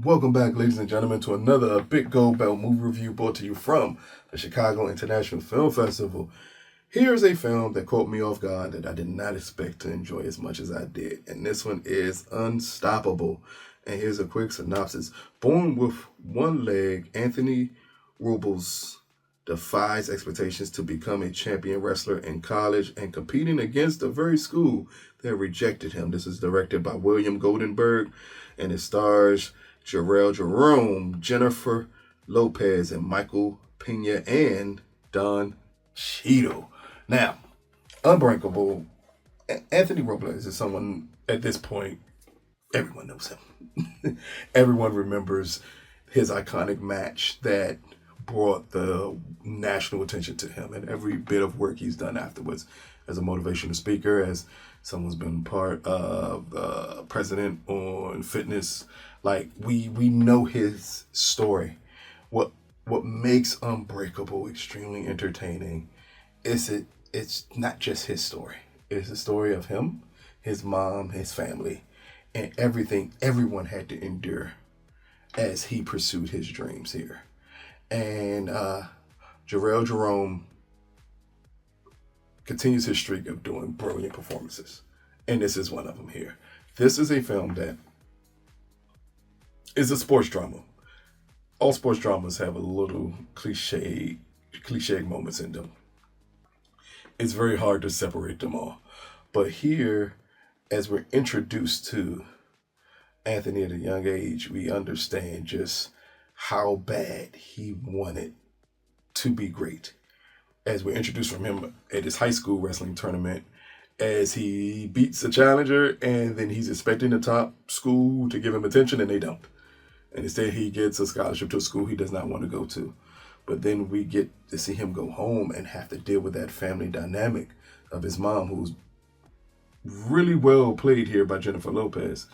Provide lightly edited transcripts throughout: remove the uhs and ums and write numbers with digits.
Welcome back, ladies and gentlemen, to another Big Gold Belt movie review brought to you from the Chicago International Film Festival. Here's a film that caught me off guard that I did not expect to enjoy as much as I did, and this one is Unstoppable. And here's a quick synopsis. Born with one leg, Anthony Robles defies expectations to become a champion wrestler in college and competing against the very school that rejected him. This is directed by William Goldenberg, and it stars Jharrel Jerome, Jennifer Lopez, and Michael Peña, and Don Cheadle. Now, Unbreakable, Anthony Robles is someone, at this point, everyone knows him. Everyone remembers his iconic match that brought the national attention to him, and every bit of work he's done afterwards as a motivational speaker, as someone's been part of president on fitness. Like, we know his story. What makes Unbreakable extremely entertaining is it's not just his story. It's the story of him, his mom, his family, and everything everyone had to endure as he pursued his dreams here. And Jharrel Jerome continues his streak of doing brilliant performances. And this is one of them here. This is a film that is a sports drama. All sports dramas have a little cliche moments in them. It's very hard to separate them all. But here, as we're introduced to Anthony at a young age, we understand just how bad he wanted to be great. As we're introduced from him at his high school wrestling tournament, as he beats a challenger, and then he's expecting the top school to give him attention, and they don't. And instead, he gets a scholarship to a school he does not want to go to. But then we get to see him go home and have to deal with that family dynamic of his mom, who's really well played here by Jennifer Lopez,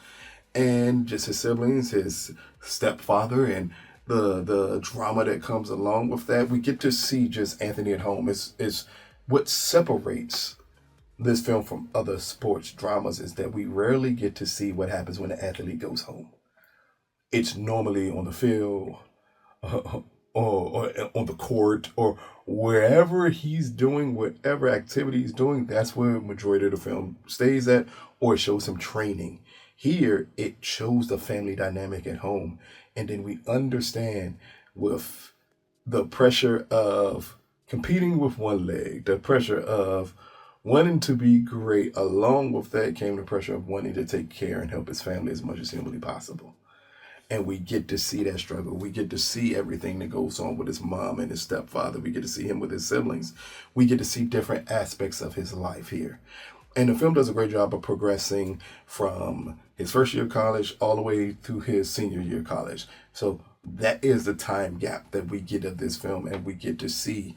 and just his siblings, his stepfather, and the drama that comes along with that. We get to see just Anthony at home. It's what separates this film from other sports dramas is that we rarely get to see what happens when an athlete goes home. It's normally on the field, or on the court, or wherever he's doing whatever activity he's doing. That's where the majority of the film stays at, or it shows him training. Here, it shows the family dynamic at home. And then we understand with the pressure of competing with one leg, the pressure of wanting to be great, along with that came the pressure of wanting to take care and help his family as much as humanly possible. And we get to see that struggle. We get to see everything that goes on with his mom and his stepfather. We get to see him with his siblings. We get to see different aspects of his life here. And the film does a great job of progressing from his first year of college all the way through his senior year of college. So that is the time gap that we get of this film, and we get to see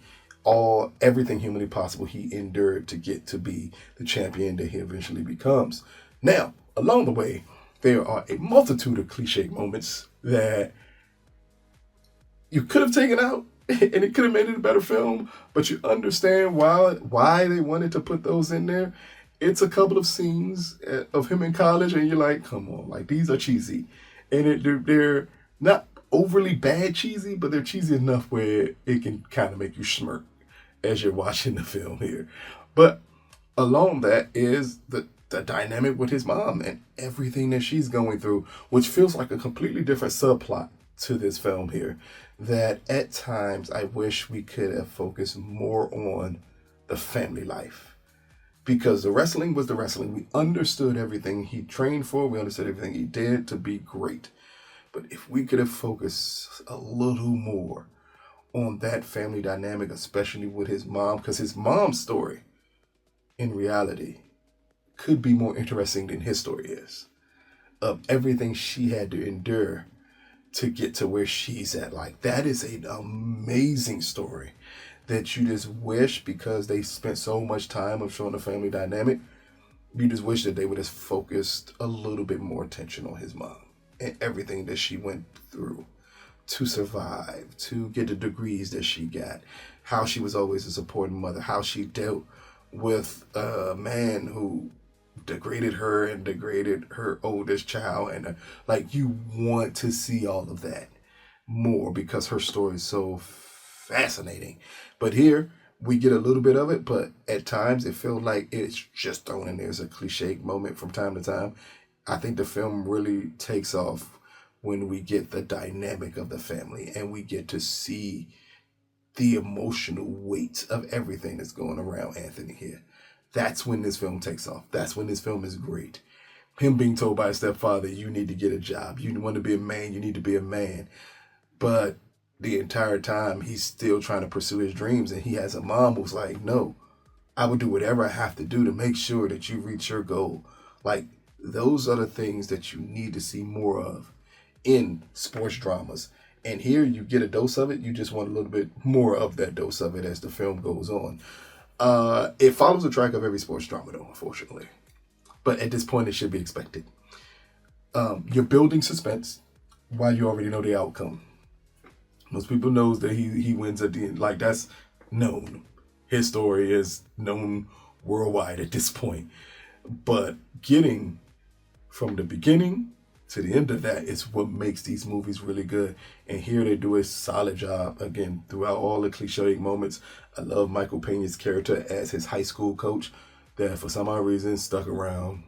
everything humanly possible he endured to get to be the champion that he eventually becomes. Now, along the way, there are a multitude of cliche moments that you could have taken out, and it could have made it a better film, but you understand why they wanted to put those in there. It's a couple of scenes of him in college, and you're like, come on, like, these are cheesy. And they're not overly bad cheesy, but they're cheesy enough where it can kind of make you smirk as you're watching the film here. But along that is the dynamic with his mom and everything that she's going through, which feels like a completely different subplot to this film here, that at times I wish we could have focused more on the family life. Because the wrestling was the wrestling. We understood everything he trained for. We understood everything he did to be great. But if we could have focused a little more on that family dynamic, especially with his mom, because his mom's story, in reality, could be more interesting than his story is. Of everything she had to endure to get to where she's at. Like, that is an amazing story that you just wish, because they spent so much time of showing the family dynamic, you just wish that they would have focused a little bit more attention on his mom and everything that she went through to survive, to get the degrees that she got, how she was always a supporting mother, how she dealt with a man who degraded her and degraded her oldest child, and like you want to see all of that more because her story is so fascinating. But here we get a little bit of it, but at times it feels like it's just thrown in there as a cliche moment from time to time. I think the film really takes off when we get the dynamic of the family and we get to see the emotional weight of everything that's going around Anthony here. That's when this film takes off. That's when this film is great. Him being told by his stepfather, you need to get a job. You want to be a man, you need to be a man. But the entire time, he's still trying to pursue his dreams. And he has a mom who's like, no, I will do whatever I have to do to make sure that you reach your goal. Like, those are the things that you need to see more of in sports dramas. And here you get a dose of it. You just want a little bit more of that dose of it as the film goes on. It follows the track of every sports drama, though, unfortunately. But at this point, it should be expected. You're building suspense while you already know the outcome. Most people knows that he wins at the end. Like, that's known. His story is known worldwide at this point. But getting from the beginning to the end of that is what makes these movies really good. And here they do a solid job, again, throughout all the cliche moments. I love Michael Peña's character as his high school coach that for some odd reason stuck around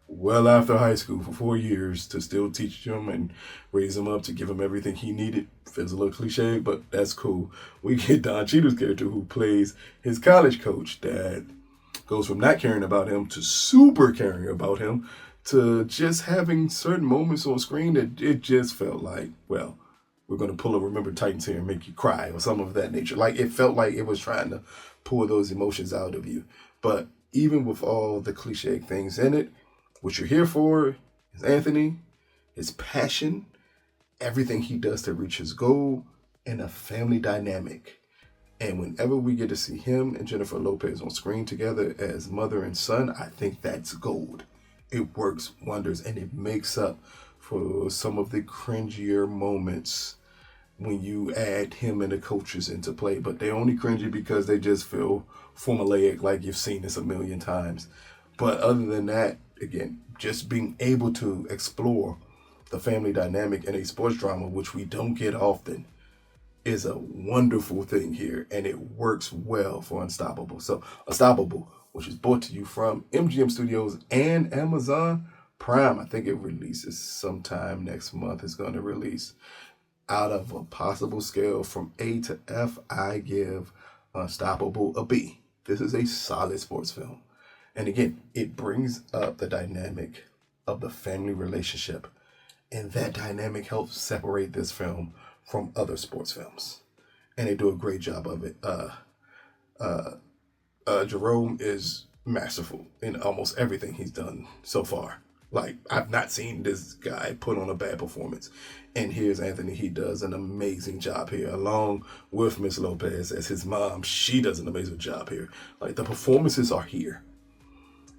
well after high school for 4 years to still teach him and raise him up to give him everything he needed. Feels a little cliche, but that's cool. We get Don Cheadle's character who plays his college coach that goes from not caring about him to super caring about him to just having certain moments on screen that it just felt like, well, we're going to pull a Remember Titans here and make you cry or some of that nature. Like, it felt like it was trying to pull those emotions out of you. But even with all the cliche things in it, what you're here for is Anthony, his passion, everything he does to reach his goal, and a family dynamic. And whenever we get to see him and Jennifer Lopez on screen together as mother and son, I think that's gold. It works wonders, and it makes up for some of the cringier moments when you add him and the coaches into play. But they only cringy because they just feel formulaic, like you've seen this a million times. But other than that, again, just being able to explore the family dynamic in a sports drama, which we don't get often, is a wonderful thing here, and it works well for Unstoppable. So Unstoppable, which is brought to you from MGM Studios and Amazon Prime. I think it releases sometime next month. It's going to release. Out of a possible scale from A to F, I give Unstoppable a B. This is a solid sports film. And again, it brings up the dynamic of the family relationship. And that dynamic helps separate this film from other sports films. And they do a great job of it. Jerome is masterful in almost everything he's done so far. Like, I've not seen this guy put on a bad performance. And here's Anthony. He does an amazing job here, along with Miss Lopez as his mom. She does an amazing job here. Like, the performances are here.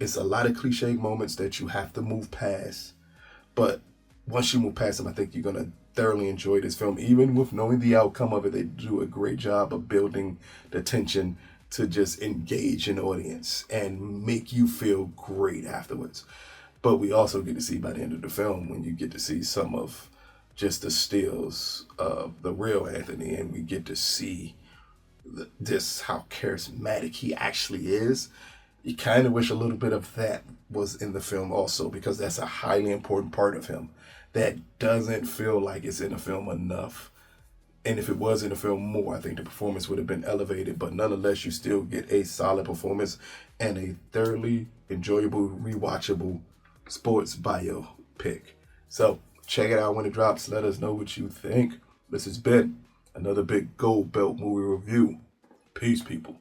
It's a lot of cliche moments that you have to move past. But once you move past them, I think you're going to thoroughly enjoy this film. Even with knowing the outcome of it, they do a great job of building the tension to just engage an audience and make you feel great afterwards. But we also get to see by the end of the film, when you get to see some of just the stills of the real Anthony, and we get to see this, how charismatic he actually is. You kind of wish a little bit of that was in the film also, because that's a highly important part of him that doesn't feel like it's in the film enough. And if it was in the film more, I think the performance would have been elevated. But nonetheless, you still get a solid performance and a thoroughly enjoyable, rewatchable sports biopic. So check it out when it drops. Let us know what you think. This has been another big gold belt movie review. Peace, people.